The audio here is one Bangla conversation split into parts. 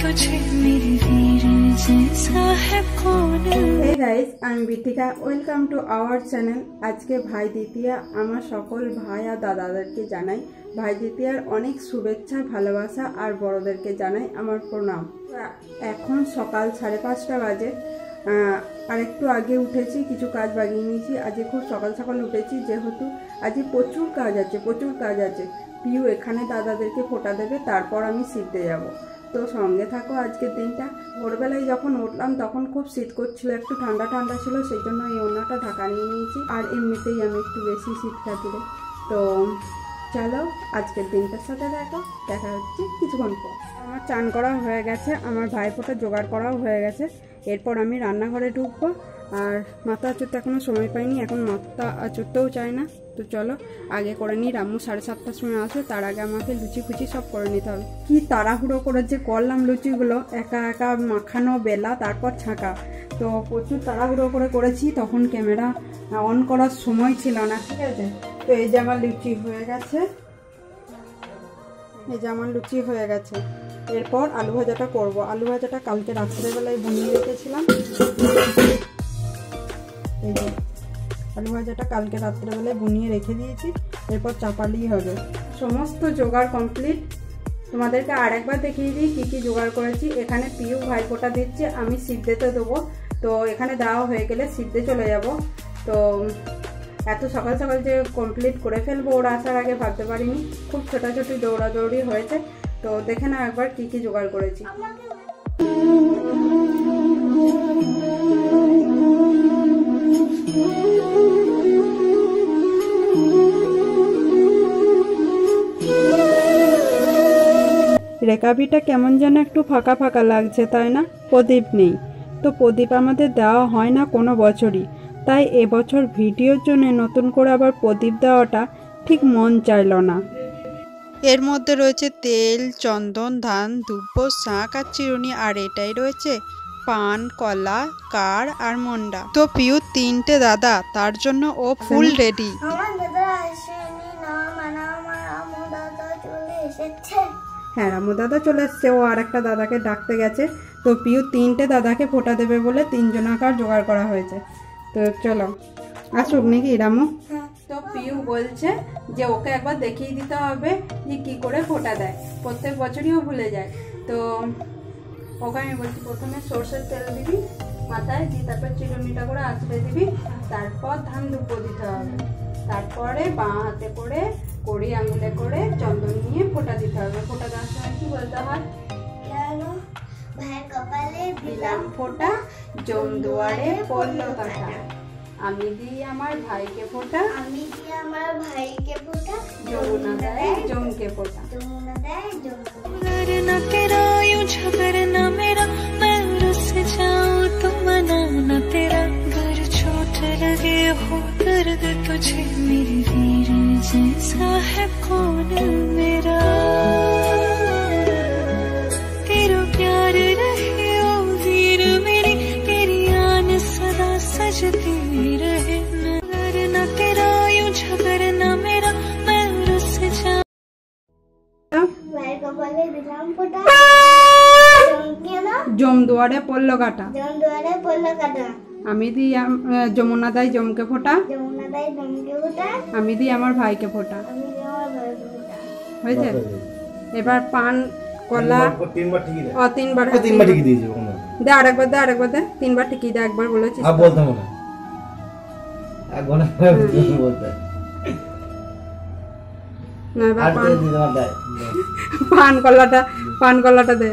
Hey guys, I'm Bitika. Welcome to our channel. আজকে ভাই দ্বিতীয়া আমার সকল ভাই আর দাদাদেরকে জানাই ভাই দ্বিতীয়ার অনেক শুভেচ্ছা ভালোবাসা আর বড়দেরকে জানাই আমার প্রণাম। এখন সকাল 5:30 বাজে। আর একটু আগে উঠেছি, কিছু কাজ বাগিয়ে নিয়েছি। আজকে খুব সকাল সকাল উঠেছি যেহেতু আজকে প্রচুর কাজ আছে। পিউ এখানে দাদাদেরকে ফোঁটা দেবে, তারপর আমি শিখতে যাব। তো সঙ্গে থাকো আজকের দিনটা। ভোরবেলায় যখন উঠলাম তখন খুব শীত করছিল, একটু ঠান্ডা ছিল, সেই জন্য এই ওড়নাটা ঢাকা নিয়ে নিয়েছি। আর এমনিতেই আমি একটু বেশি শীত খাতিরে। তো চলো আজকের দিনটার সাথে দেখা হচ্ছে কিছুক্ষণ পর। আমার চান করা হয়ে গেছে, আমার ভাইফোঁটা জোগাড় করাও হয়ে গেছে। এরপর আমি রান্নাঘরে ঢুকবো। আর মাথা আঁচড়তে এখনও সময় পাইনি, এখন মাথা আঁচড়তেও চায় না। তো চলো আগে করে নিই, রাম্মু 7:30টার সময় আসবে, তার আগে আমাকে লুচি ফুচি সব করে নিতে হবে। কি তাড়াহুড়ো করে যে করলাম লুচিগুলো, একা মাখানো, বেলা, তারপর ছাঁকা। তো প্রচুর তাড়াহুড়ো করে করেছি, তখন ক্যামেরা অন করার সময় ছিল না, ঠিক আছে। তো এই যে আমার লুচি হয়ে গেছে, এরপর আলু ভাজাটা করবো। আলু ভাজাটা কালকে রাত্রেবেলায় বুনিয়ে রেখেছিলাম। এই যে আলু ভাজাটা কালকে রাত্রেবেলায় বুনিয়ে রেখে দিয়েছি, এরপর চাপালেই হবে। সমস্ত জোগাড় কমপ্লিট। তোমাদেরকে আরেকবার দেখিয়ে দিই কী কী জোগাড় করেছি। এখানে পিউ ভাইফোঁটা দিচ্ছে, আমি সিদ্ধেতে দেবো। তো এখানে দেওয়া হয়ে গেলে সিদ্ধে চলে যাব। তো এত সকাল সকাল যে কমপ্লিট করে ফেলবো ওরা আসার আগে ভাবতে পারিনি। খুব ছোটাছুটি দৌড়াদৌড়ি হয়েছে। তো দেখে না একবার কী কী জোগাড় করেছি। রেকাবিটা কেমন যেন একটু ফাঁকা ফাঁকা লাগছে, তাই না? প্রদীপ নেই, তো প্রদীপ আমাদের দেওয়া হয় না কোনো বছরই। তাই এবছর ভিডিওর জন্য নতুন করে আবার প্রদীপ দেওয়াটা ঠিক মন চাইল না। এর মধ্যে রয়েছে তেল, চন্দন, ধান, দুব্ব, শাঁখ আর চিরুনি, আর এটাই রয়েছে পান, কলা, কাড় আর মন্ডা। তো পিউ 3টে দাদা, তার জন্য ও ফুল রেডি। হ্যাঁ, রামু দাদা চলে এসছে, ও আর একটা দাদাকে ডাকতে গেছে। তো পিউ 3টে দাদাকে ফোঁটা দেবে বলে 3 জনাকার জোগাড় করা হয়েছে। তো চলো আসুক নাকি রামু। তো পিউ বলছে যে ওকে একবার দেখিয়ে দিতে হবে যে কি করে ফোঁটা দেয়, প্রত্যেক বছরই ও ভুলে যায়। তো ওকে আমি বলছি প্রথমে সর্ষের তেল দিবি মাথায়, দিয়ে তারপর চিরুনিটা করে আঁচড়ে দিবি, তারপর ধান দুব্ব দিতে হবে, তারপরে বাঁ হাতে করে কড়ি আঙুলে করে চন্দন নিয়ে ফোঁটা দিতে হবে। ফোঁটা দেওয়ার সময় কি বলতে হয়? ভাইয়ের কপালে দিলাম ফোঁটা, জম দুয়ারে পড়ল কাঁটা, আমি দিই আমার ভাইকে ফোঁটা, যমুনা দেয় জমকে ফোঁটা। तुझे मेरी वीर जैसा है कौन मेरा, तेरा प्यार रहे ओ वीर मेरी, तेरी आन सदा सजती रहे। अगर न तेरा यूं झगड़ना मेरा, मैं रुस जाऊं। জম দুয়ারে পড়ল কাঁটা, আমি দিই যমুনা দেয় জমকে ফোঁটা, আমি দিই আমার ভাইকে ফোঁটা। হয়েছে? এবার পান, কলা, 3বার দে, আরেকবার দে, 3বার ঠিকই দে, একবার বলেছিস না। এবার পান কলাটা দে।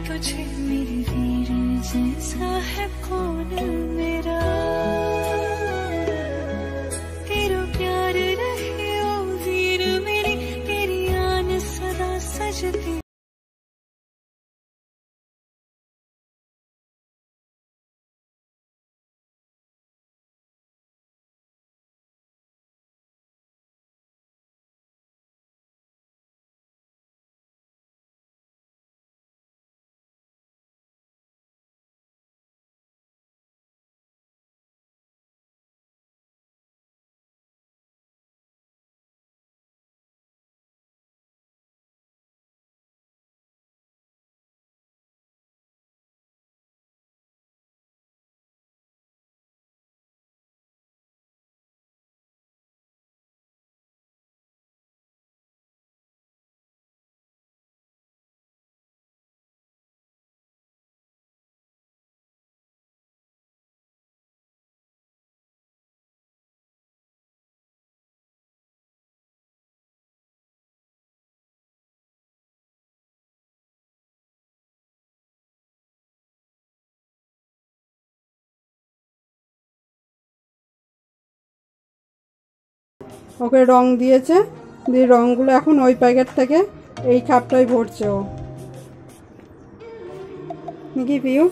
तुझे मेरी वीर जैसा है कौन मेरा, तेरा प्यार रहे ओ वीर मेरी, तेरी आन सदा सजती। ওকে রং দিয়েছে, দিয়ে রংগুলো এখন ওই প্যাকেট থেকে এই কাপটাই ভরছে ও। নাকি পিউ?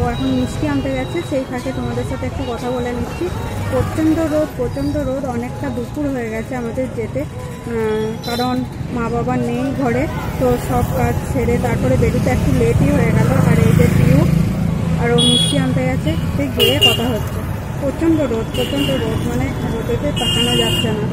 ও এখন মিষ্টি আনতে গেছে, সেই ফাঁকে তোমাদের সাথে একটু কথা বলে নিচ্ছি। প্রচণ্ড রোদ, অনেকটা দুপুর হয়ে গেছে আমাদের যেতে, কারণ মা বাবা নেই ঘরে, তো সব কাজ ছেড়ে তারপরে বেরোতে একটু লেটই হয়ে গেল। আর এই যে পিউ আর ও মিষ্টি আনতে গেছে, সেই গিয়ে কথা হচ্ছে। প্রচণ্ড রোদ, মানে রোদেতে তাকানো যাচ্ছে না।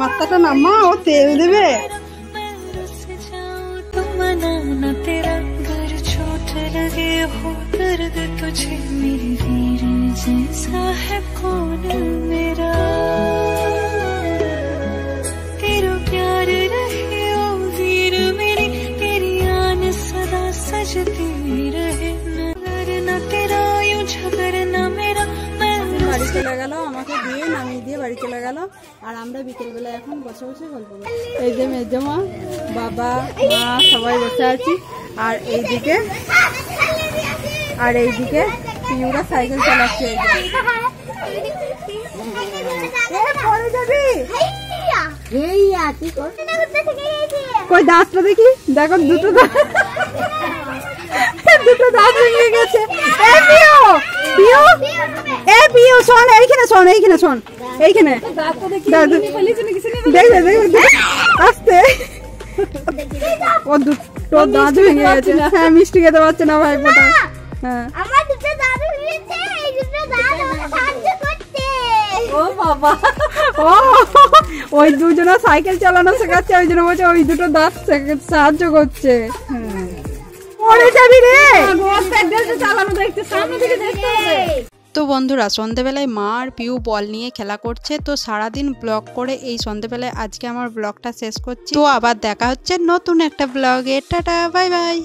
মাথাটা নামা, ও তেল দেবে। तेरा घर छोट लगे हो दर्द तुझे मेरी वीर जैसा है कौन मेरा, तेरा प्यार रहे ओ वीर मेरी, तेरी आन सदा सजती रहे, न तेरा यूं झगड़ना मेरा। বাড়ি চলে গেল, আমাকে দিয়ে নামিয়ে দিয়ে বাড়ি চলে গেল। আর আমরা বিকেলবেলা এখন বসে বসে গল্প করি। এই যে মেজমা, বাবা, মা সবাই বসে আছি। আর এইদিকে পিউরা সাইকেল চালাচ্ছে। কই দাঁতটা দেখি, দেখো দুটো দাঁত ভেঙে গেছে। শোন এইখানে আসতে, ও দুটো দাঁত ভেঙে গেছে। হ্যাঁ, মিষ্টি খেতে পারছে না ভাই ফোটা। হ্যাঁ, ও বাবা, ও ওই দুজনা সাইকেল চালানো শেখাচ্ছে, ওই জন্য বলছে ওই দুটো দাঁত সাহায্য করছে। তো বন্ধুরা, সন্ধেবেলায় মা আর পিউ বল নিয়ে খেলা করছে। তো সারাদিন ব্লগ করে এই সন্ধেবেলায় আজকে আমার ব্লগটা শেষ করছি। তো আবার দেখা হচ্ছে নতুন একটা ব্লগে। Tata, bye bye.